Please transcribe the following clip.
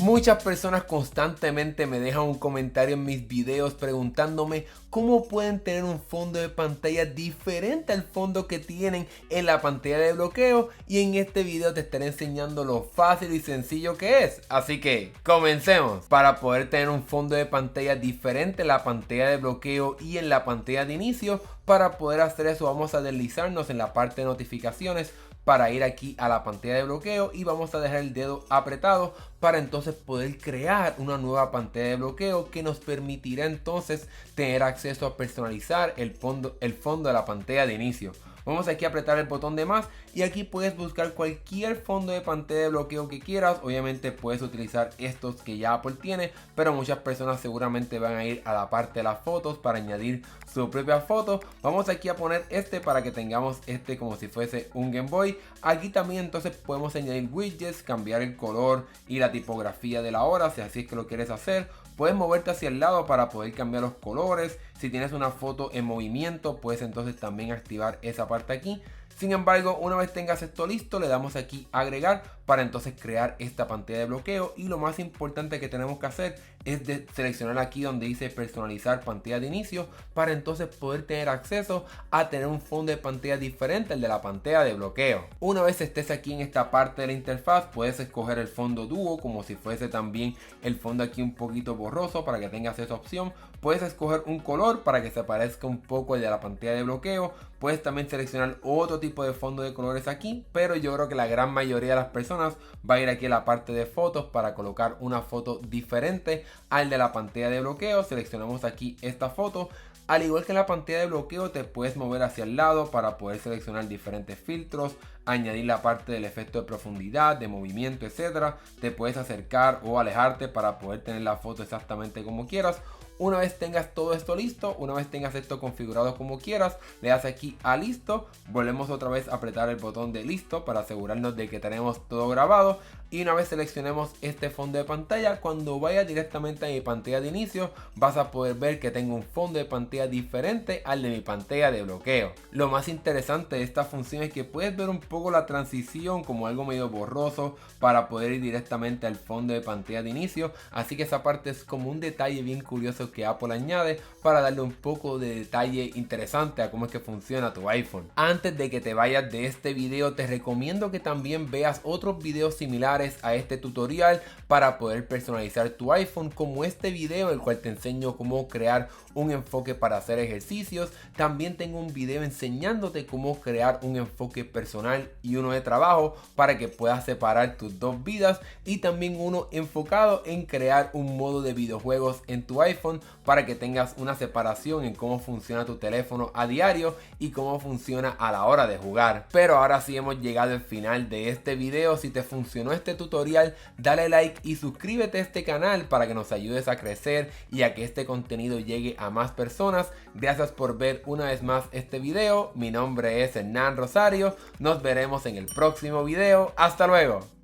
Muchas personas constantemente me dejan un comentario en mis videos preguntándome cómo pueden tener un fondo de pantalla diferente al fondo que tienen en la pantalla de bloqueo, y en este video te estaré enseñando lo fácil y sencillo que es. Así que comencemos. Para poder tener un fondo de pantalla diferente en la pantalla de bloqueo y en la pantalla de inicio, para poder hacer eso vamos a deslizarnos en la parte de notificaciones para ir aquí a la pantalla de bloqueo y vamos a dejar el dedo apretado para entonces poder crear una nueva pantalla de bloqueo que nos permitirá entonces tener acceso a personalizar el fondo de la pantalla de inicio. Vamos aquí a apretar el botón de más y aquí puedes buscar cualquier fondo de pantalla de bloqueo que quieras. Obviamente puedes utilizar estos que ya Apple tiene, pero muchas personas seguramente van a ir a la parte de las fotos para añadir su propia foto. Vamos aquí a poner este para que tengamos este como si fuese un Game Boy. Aquí también entonces podemos añadir widgets, cambiar el color y la tipografía de la hora si así es que lo quieres hacer. Puedes moverte hacia el lado para poder cambiar los colores. Si tienes una foto en movimiento, puedes entonces también activar esa parte aquí. Sin embargo, una vez tengas esto listo, le damos aquí a agregar para entonces crear esta pantalla de bloqueo. Y lo más importante que tenemos que hacer es seleccionar aquí donde dice personalizar pantalla de inicio, para entonces poder tener acceso a tener un fondo de pantalla diferente al de la pantalla de bloqueo. Una vez estés aquí en esta parte de la interfaz, puedes escoger el fondo dúo como si fuese también el fondo aquí un poquito borroso para que tengas esa opción. Puedes escoger un color para que se parezca un poco el de la pantalla de bloqueo. Puedes también seleccionar otro tipo de fondo de colores aquí, pero yo creo que la gran mayoría de las personas va a ir aquí a la parte de fotos para colocar una foto diferente al de la pantalla de bloqueo. Seleccionamos aquí esta foto. Al igual que en la pantalla de bloqueo, te puedes mover hacia el lado para poder seleccionar diferentes filtros, añadir la parte del efecto de profundidad, de movimiento, etcétera. Te puedes acercar o alejarte para poder tener la foto exactamente como quieras. Una vez tengas todo esto listo, una vez tengas esto configurado como quieras, le das aquí a listo. Volvemos otra vez a apretar el botón de listo para asegurarnos de que tenemos todo grabado. Y una vez seleccionemos este fondo de pantalla, cuando vayas directamente a mi pantalla de inicio, vas a poder ver que tengo un fondo de pantalla diferente al de mi pantalla de bloqueo. Lo más interesante de esta función es que puedes ver un poco la transición como algo medio borroso para poder ir directamente al fondo de pantalla de inicio. Así que esa parte es como un detalle bien curioso que Apple añade para darle un poco de detalle interesante a cómo es que funciona tu iPhone. Antes de que te vayas de este video, te recomiendo que también veas otros videos similares a este tutorial para poder personalizar tu iPhone, como este video, el cual te enseño cómo crear un enfoque para hacer ejercicios. También tengo un video enseñándote cómo crear un enfoque personal y uno de trabajo para que puedas separar tus dos vidas, y también uno enfocado en crear un modo de videojuegos en tu iPhone para que tengas una separación en cómo funciona tu teléfono a diario y cómo funciona a la hora de jugar. Pero ahora sí hemos llegado al final de este video. Si te funcionó este tutorial, dale like y suscríbete a este canal para que nos ayudes a crecer y a que este contenido llegue a más personas. Gracias por ver una vez más este video. Mi nombre es Hernán Rosario. Nos veremos en el próximo video. Hasta luego.